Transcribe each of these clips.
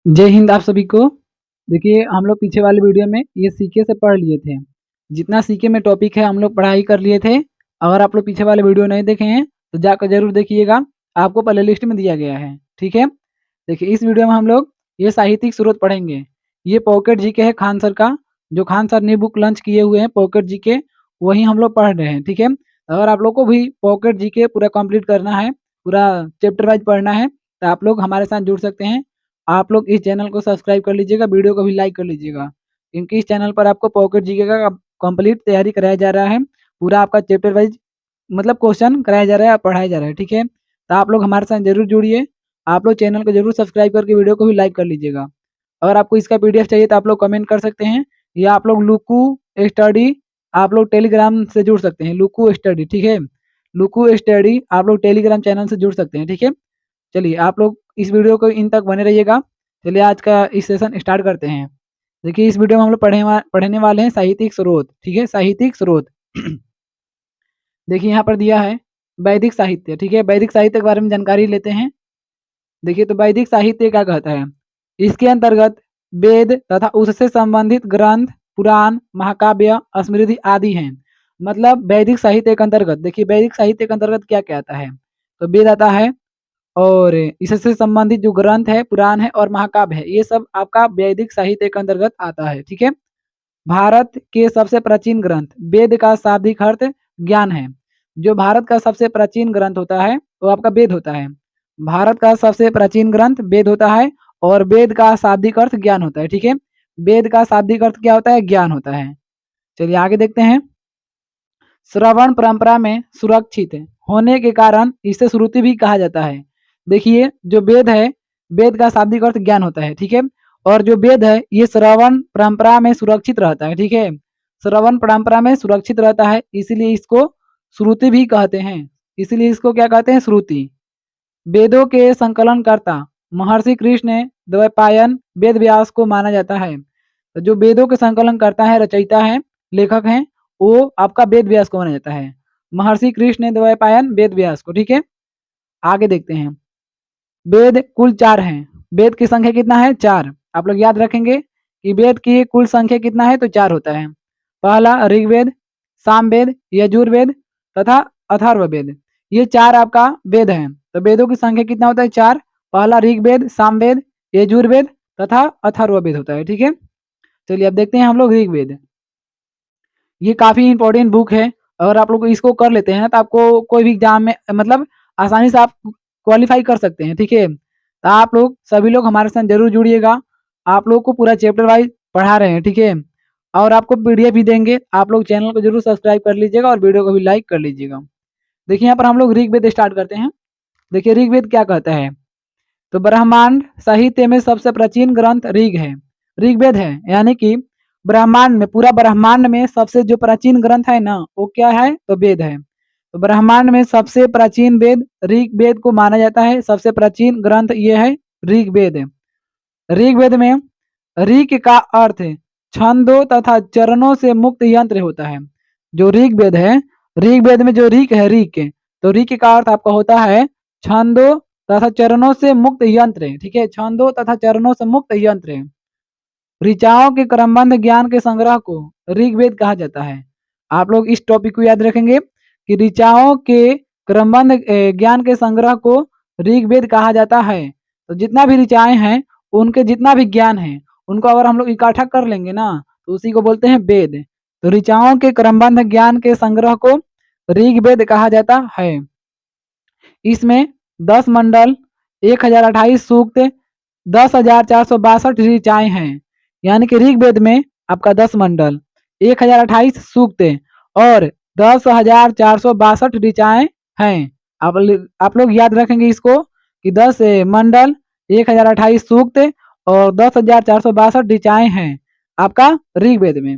जय हिंद आप सभी को। देखिए हम लोग पीछे वाले वीडियो में ये सीके से पढ़ लिए थे। जितना सीके में टॉपिक है हम लोग पढ़ाई कर लिए थे। अगर आप लोग पीछे वाले वीडियो नहीं देखे हैं तो जाकर जरूर देखिएगा, आपको प्ले लिस्ट में दिया गया है। ठीक है, देखिए इस वीडियो में हम लोग ये साहित्यिक स्रोत पढ़ेंगे। ये पॉकेट जीके है खान सर का, जो खान सर ने बुक लॉन्च किए हुए हैं पॉकेट जीके, वही हम लोग पढ़ रहे हैं। ठीक है, अगर आप लोग को भी पॉकेट जीके पूरा कंप्लीट करना है, पूरा चैप्टर वाइज पढ़ना है, तो आप लोग हमारे साथ जुड़ सकते हैं। आप लोग इस चैनल को सब्सक्राइब कर लीजिएगा, वीडियो को भी लाइक कर लीजिएगा, क्योंकि इस चैनल पर आपको पॉकेट जीके का कंप्लीट तैयारी कराया जा रहा है। पूरा आपका चैप्टर वाइज मतलब क्वेश्चन कराया जा रहा है, पढ़ाया जा रहा है। ठीक है, तो आप लोग हमारे साथ जरूर जुड़िए। आप लोग चैनल को जरूर सब्सक्राइब करके वीडियो को भी लाइक कर लीजिएगा। अगर आपको इसका पीडीएफ चाहिए तो आप लोग कमेंट कर सकते हैं, या आप लोग लुकू स्टडी आप लोग टेलीग्राम से जुड़ सकते हैं। लुकू स्टडी, ठीक है, लुकू स्टडी आप लोग टेलीग्राम चैनल से जुड़ सकते हैं। ठीक है, चलिए आप लोग इस वीडियो को इन तक बने रहिएगा। चलिए आज का इस सेशन स्टार्ट करते हैं। देखिए इस वीडियो में हम लोग पढ़ने वाले हैं साहित्यिक स्रोत। ठीक है, साहित्यिक स्रोत देखिए यहाँ पर दिया है वैदिक साहित्य। ठीक है, वैदिक साहित्य के बारे में जानकारी लेते हैं। देखिए तो वैदिक साहित्य क्या कहता है, इसके अंतर्गत वेद तथा उससे संबंधित ग्रंथ, पुराण, महाकाव्य, स्मृति आदि हैं। मतलब वैदिक साहित्य के अंतर्गत, देखिए वैदिक साहित्य के अंतर्गत क्या क्या आता है, तो वेद आता है, और इससे संबंधित जो ग्रंथ है, पुराण है और महाकाव्य है, ये सब आपका वैदिक साहित्य के अंतर्गत आता है। ठीक है, भारत के सबसे प्राचीन ग्रंथ, वेद का शाब्दिक अर्थ ज्ञान है। जो भारत का सबसे प्राचीन ग्रंथ होता है वो आपका वेद होता है। भारत का सबसे प्राचीन ग्रंथ वेद होता है, और वेद का शाब्दिक अर्थ ज्ञान होता है। ठीक है, वेद का शाब्दिक अर्थ क्या होता है, ज्ञान होता है। चलिए आगे देखते हैं। श्रवण परंपरा में सुरक्षित होने के कारण इसे श्रुति भी कहा जाता है। देखिए जो वेद है, वेद का शाब्दिक अर्थ ज्ञान होता है। ठीक है, और जो वेद है ये श्रवण परंपरा में सुरक्षित रहता है। ठीक है, श्रवण परंपरा में सुरक्षित रहता है, इसलिए इसको श्रुति भी कहते हैं। इसलिए इसको क्या कहते हैं, श्रुति। वेदों के संकलनकर्ता महर्षि कृष्ण द्वैपायन वेद व्यास को माना जाता है। तो जो वेदों के संकलन करता है, रचयिता है, लेखक हैं, वो आपका वेद व्यास को माना जाता है, महर्षि कृष्ण द्वैपायन वेद व्यास को। ठीक है, आगे देखते हैं। वेद कुल 4 हैं। वेद की संख्या कितना है, 4। आप लोग याद रखेंगे कि वेद की कुल संख्या कितना है, तो 4 होता है। पहला ऋग्वेद, सामवेद, यजुर्वेद तथा अथर्ववेद, ये 4 आपका वेद हैं। तो वेदों की संख्या कितना होता है, 4। पहला ऋग्वेद, सामवेद, यजुर्वेद तथा अथर्ववेद होता है। ठीक है, चलिए अब देखते हैं हम लोग ऋग्वेद। ये काफ़ी इंपॉर्टेंट बुक है। अगर आप लोग इसको कर लेते हैं तो आपको कोई भी एग्जाम में मतलब आसानी से आप क्वालिफाई कर सकते हैं। ठीक है, तो आप लोग सभी लोग हमारे साथ जरूर जुड़िएगा। आप लोग को पूरा चैप्टर वाइज पढ़ा रहे हैं। ठीक है, और आपको पीडीएफ भी देंगे। आप लोग चैनल को जरूर सब्सक्राइब कर लीजिएगा और वीडियो को भी लाइक कर लीजिएगा। देखिए यहाँ पर हम लोग ऋग्वेद स्टार्ट करते हैं। देखिए ऋग्वेद क्या कहता है, तो ब्रह्मांड साहित्य में सबसे प्राचीन ग्रंथ ऋग है, ऋग्वेद है। यानी कि ब्रह्मांड में, पूरा ब्रह्मांड में सबसे जो प्राचीन ग्रंथ है ना, वो क्या है, तो वेद है। तो ब्रह्मांड में सबसे प्राचीन वेद ऋग्वेद को माना जाता है। सबसे प्राचीन ग्रंथ ये है ऋग्वेद। ऋग्वेद में ऋग का अर्थ छंदों तथा चरणों से मुक्त यंत्र होता है। जो ऋग्वेद है, ऋग्वेद में जो ऋग है, ऋग, तो ऋग का अर्थ आपका होता है छंदों तथा चरणों से मुक्त यंत्र। ठीक है, छंदों तथा चरणों से मुक्त यंत्र। ऋचाओं के क्रमबद्ध ज्ञान के संग्रह को ऋग्वेद कहा जाता है। आप लोग इस टॉपिक को याद रखेंगे कि ऋचाओं के क्रमबद्ध ज्ञान के संग्रह को ऋग्वेद कहा जाता है। तो जितना भी ऋचाएं हैं, उनके जितना भी ज्ञान है, उनको अगर हम लोग इकट्ठा कर लेंगे ना, तो उसी को बोलते हैं वेद। तो ऋचाओं के क्रमबद्ध ज्ञान के संग्रह को ऋग्वेद कहा जाता है। इसमें 10 मंडल, 1028 सूक्त, 10,462 ऋचाएं हैं। यानी कि ऋग्वेद में आपका 10 मंडल, 1028 सूक्त और 10,462 ऋचाएं हैं। आप लोग याद रखेंगे इसको कि 10 मंडल, 1028 सूक्त और 10,462 ऋचाएं हैं आपका ऋग्वेद में।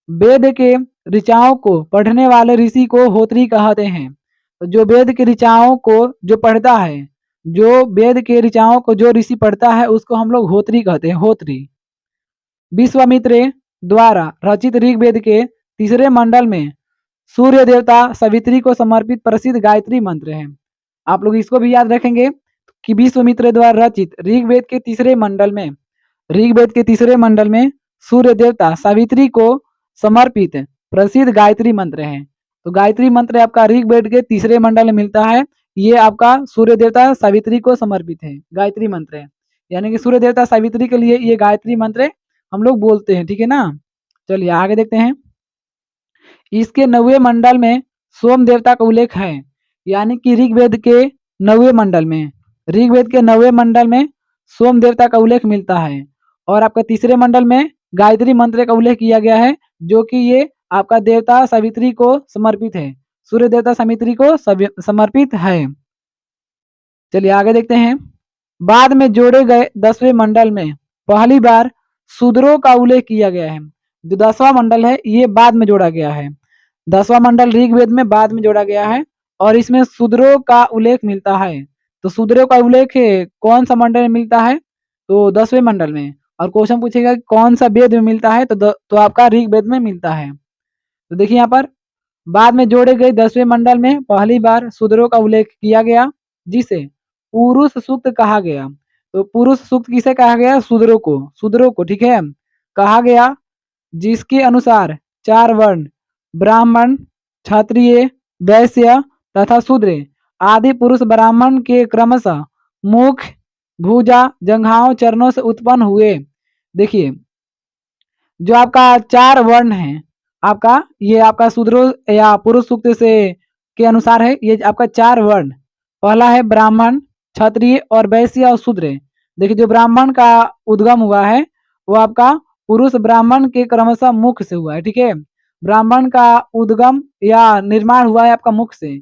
वेद के ऋचाओं को पढ़ने वाले ऋषि को होत्री कहते हैं। तो जो वेद के ऋचाओं को जो पढ़ता है, जो वेद के ऋचाओं को जो ऋषि पढ़ता है, उसको हम लोग होत्री कहते हैं, होत्री। विश्वामित्र द्वारा रचित ऋग्वेद के तीसरे मंडल में सूर्य देवता सवित्री को समर्पित प्रसिद्ध गायत्री मंत्र है। आप लोग इसको भी याद रखेंगे कि विश्वामित्र द्वारा रचित ऋग्वेद के तीसरे मंडल में सूर्य देवता सावित्री को समर्पित प्रसिद्ध गायत्री मंत्र है। तो गायत्री मंत्र आपका ऋग्वेद के तीसरे मंडल में मिलता है। ये आपका सूर्य देवता सावित्री को समर्पित है, गायत्री मंत्र है। यानी कि सूर्य देवता सावित्री के लिए ये गायत्री मंत्र हम लोग बोलते हैं, ठीक है ना। चलिए आगे देखते हैं। इसके 9वें मंडल में सोम देवता का उल्लेख है। यानी कि ऋग्वेद के 9वें मंडल में सोम देवता का उल्लेख मिलता है। और आपका तीसरे मंडल में गायत्री मंत्र का उल्लेख किया गया है, जो कि ये आपका देवता सावित्री को समर्पित है, सूर्य देवता सावित्री को समर्पित है। चलिए आगे देखते हैं। बाद में जोड़े गए 10वें मंडल में पहली बार शूद्रों का उल्लेख किया गया है। जो 10वां मंडल है ये बाद में जोड़ा गया है। 10वां मंडल ऋग्वेद में बाद में जोड़ा गया है और इसमें शूद्रों का उल्लेख मिलता है। तो शूद्रों का उल्लेख कौन सा मंडल में मिलता है? तो 10वें मंडल में। और क्वेश्चन पूछेगा कौन सा वेद में मिलता है, तो आपका ऋग्वेद में मिलता है। तो देखिए यहाँ पर बाद में जोड़े गए 10वें मंडल में पहली बार शूद्रों का उल्लेख किया गया, जिसे पुरुष सूक्त कहा गया। तो पुरुष सूक्त किसे कहा गया? शूद्रों को, ठीक है, कहा गया, जिसके अनुसार 4 वर्ण ब्राह्मण, क्षत्रिय, वैश्य तथा शूद्र आदि पुरुष ब्राह्मण के क्रमशः मुख, भुजा, जंघाओं, चरणों से उत्पन्न हुए। देखिए जो आपका 4 वर्ण है आपका, ये आपका शूद्रों या पुरुष सूक्त से के अनुसार है। ये आपका 4 वर्ण, पहला है ब्राह्मण, क्षत्रिय और वैश्य और शूद्र। देखिए जो ब्राह्मण का उद्गम हुआ है वो आपका पुरुष ब्राह्मण के क्रमशः मुख से हुआ है, ठीक है। ब्राह्मण का उद्गम या निर्माण हुआ है आपका मुख से,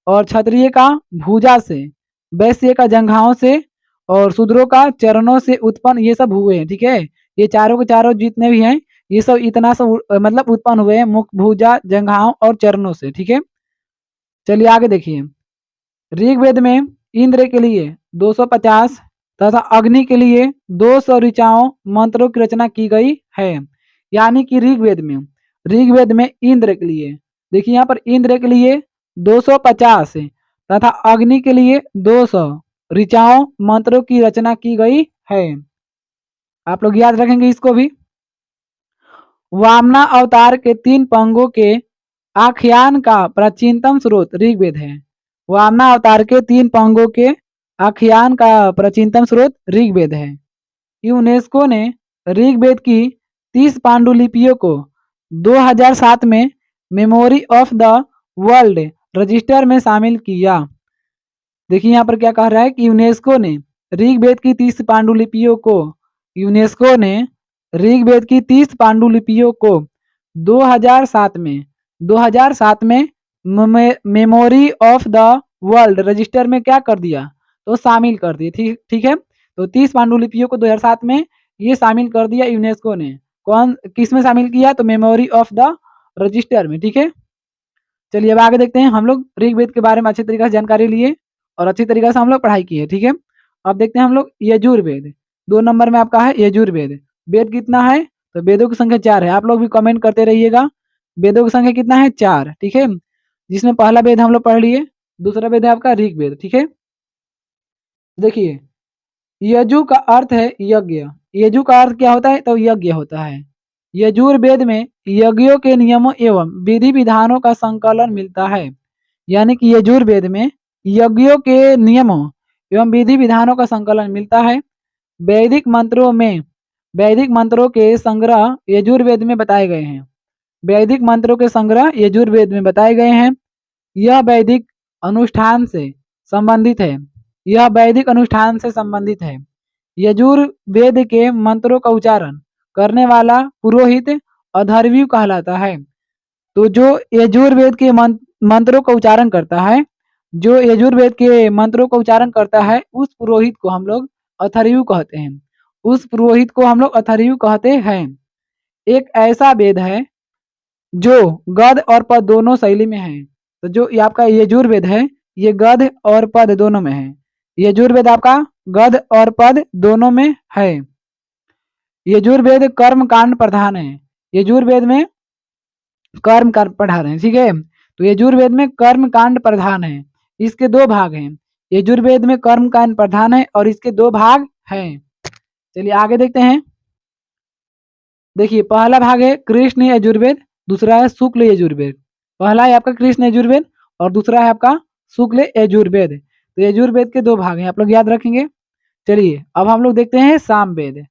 और क्षत्रिय का भुजा से, वैश्य का जंघाओं से और शूद्रों का चरणों से उत्पन्न ये सब हुए हैं, ठीक है। ये चारों के चारों जितने भी हैं ये सब इतना सब मतलब उत्पन्न हुए हैं मुख, भुजा, जंघाओं और चरणों से, ठीक है। चलिए आगे देखिए। ऋग्वेद में इंद्र के लिए 250 तथा अग्नि के लिए 200 ऋचाओं मंत्रों की रचना की गई है। यानी कि ऋग्वेद में इंद्र के लिए, देखिए यहाँ पर इंद्र के लिए 250 तथा अग्नि के लिए 200 ऋचाओं मंत्रों की रचना की गई है। आप लोग याद रखेंगे इसको भी। वामना अवतार के 3 पंगों के आख्यान का प्राचीनतम स्रोत ऋग्वेद है। वामना अवतार के 3 पंगों के आख्यान का प्राचीनतम स्रोत ऋग्वेद है। यूनेस्को ने ऋग्वेद की 30 पांडुलिपियों को 2007 में memory of the world register में शामिल किया। देखिए यहाँ पर क्या कह रहा है कि यूनेस्को ने ऋग्वेद की 30 पांडुलिपियों को 2007 में memory of the world register में क्या कर दिया? तो शामिल कर दिए, ठीक है। तो 30 पांडुलिपियों को 2007 में ये शामिल कर दिया यूनेस्को ने। किस में शामिल किया? तो मेमोरी ऑफ द रजिस्टर में, ठीक है। चलिए अब आगे देखते हैं। हम लोग ऋग्वेद के बारे में अच्छी तरीके से जानकारी लिए और अच्छी तरीके से हम लोग पढ़ाई की है, ठीक है। अब देखते हैं हम लोग यजुर्वेद। 2 नंबर में आपका है यजुर्वेद। वेद कितना है? तो वेदों की संख्या 4 है। आप लोग भी कमेंट करते रहिएगा वेदों की संख्या कितना है? 4, ठीक है। जिसमें पहला वेद हम लोग पढ़ लिए, दूसरा वेद है आपका ऋग्वेद, ठीक है। देखिए यजु का अर्थ है यज्ञ। यजु का अर्थ क्या होता है? तो यज्ञ होता है। यजुर्वेद में यज्ञों के नियमों एवं विधि विधानों का संकलन मिलता है। यानी कि यजुर्वेद में यज्ञों के नियमों एवं विधि विधानों का संकलन मिलता है। वैदिक मंत्रों के संग्रह यजुर्वेद में बताए गए हैं। वैदिक मंत्रों के संग्रह यजुर्वेद में बताए गए हैं। यह वैदिक अनुष्ठान से संबंधित है। यजुर्वेद के मंत्रों का उच्चारण करने वाला पुरोहित अधर्व्यु कहलाता है। तो जो यजुर्वेद के मंत्रों का उच्चारण करता है उस पुरोहित को हम लोग अथर्व्यु कहते हैं। एक ऐसा वेद है जो गद्य और पद दोनों शैली में है। तो जो ये आपका यजुर्वेद है ये गद्य और पद दोनों में है। यजुर्वेद आपका गद्य और पद दोनों में है। यजुर्वेद कर्म कांड प्रधान है। यजुर्वेद में कर्म कांड पढ़ा रहे हैं, ठीक है। तो यजुर्वेद में कर्म कांड प्रधान है। इसके 2 भाग हैं। यजुर्वेद में कर्म कांड प्रधान है और इसके 2 भाग हैं। चलिए आगे देखते हैं। देखिए पहला भाग है कृष्ण यजुर्वेद, दूसरा है शुक्ल यजुर्वेद। पहला है आपका कृष्ण यजुर्वेद और दूसरा है आपका शुक्ल यजुर्वेद। तो यजुर्वेद के 2 भाग हैं, आप लोग याद रखेंगे। चलिए अब हम लोग देखते हैं सामवेद।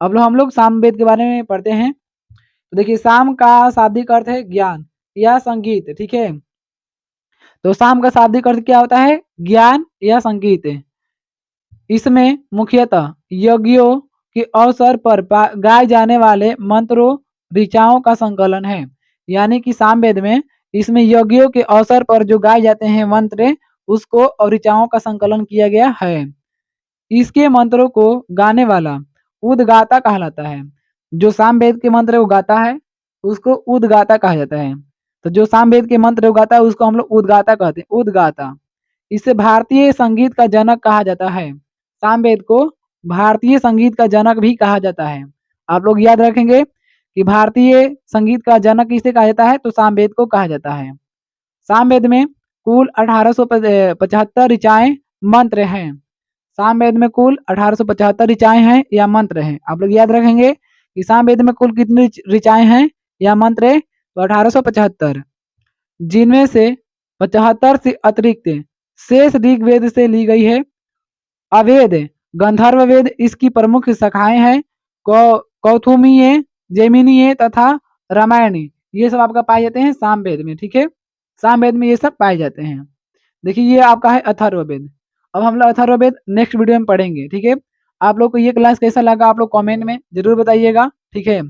अब हम लोग सामवेद के बारे में पढ़ते हैं। तो देखिए साम का शाब्दिक अर्थ है ज्ञान या संगीत, ठीक है। तो साम का शाब्दिक अर्थ क्या होता है? ज्ञान या संगीत। इसमें मुख्यतः यज्ञों के अवसर पर गाए जाने वाले मंत्रों ऋचाओं का संकलन है। यानी कि सामवेद में इसमें यज्ञों के अवसर पर जो गाए जाते हैं मंत्र, उसको और ऋचाओं का संकलन किया गया है। इसके मंत्रों को गाने वाला उद्गाता कहलाता है। जो सामवेद के मंत्र गाता है उसको उद्गाता कहा जाता है। तो जो सामवेद के मंत्र गाता है उसको हम लोग उद्गाता कहते हैं, उद्गाता। इसे भारतीय संगीत का जनक कहा जाता है। सामवेद को भारतीय संगीत का जनक भी कहा जाता है। आप लोग याद रखेंगे कि भारतीय संगीत का जनक किसे कहा जाता है? तो सामवेद को कहा जाता है। सामवेद में कुल 1875 ऋचाएं मंत्र हैं। सामवेद में कुल 1875 ऋचाएं हैं या मंत्र हैं। आप लोग याद रखेंगे कि सामवेद में कुल कितनी ऋचाएं हैं या मंत्र है? तो 1875, जिनमें से 75 से अतिरिक्त शेष ऋग्वेद से ली गई है। अवेद गंधर्व वेद इसकी प्रमुख शाखाएं हैं। कौथुमीय, जैमिनीय तथा रामायणी, ये सब आपका पाए जाते हैं सामवेद में, ठीक है। सामवेद में ये सब पाए जाते हैं। देखिए ये आपका है अथर्ववेद। अब हम लोग अथर्ववेद नेक्स्ट वीडियो में पढ़ेंगे, ठीक है। आप लोग को ये क्लास कैसा लगा आप लोग कमेंट में जरूर बताइएगा, ठीक है।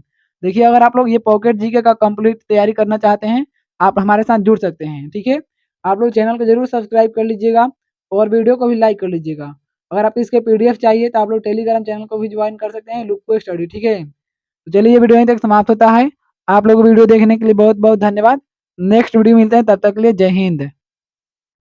देखिए अगर आप लोग ये पॉकेट जीके का कंप्लीट तैयारी करना चाहते हैं, आप हमारे साथ जुड़ सकते हैं, ठीक है। आप लोग चैनल को जरूर सब्सक्राइब कर लीजिएगा और वीडियो को भी लाइक कर लीजिएगा। अगर आपको इसके पीडीएफ चाहिए तो आप लोग टेलीग्राम चैनल को भी ज्वाइन कर सकते हैं, लुक्को स्टडी, ठीक है। तो चलिए ये वीडियो यहीं तक समाप्त होता है। आप लोग वीडियो देखने के लिए बहुत बहुत धन्यवाद। नेक्स्ट वीडियो मिलते हैं, तब तक के लिए जय हिंद।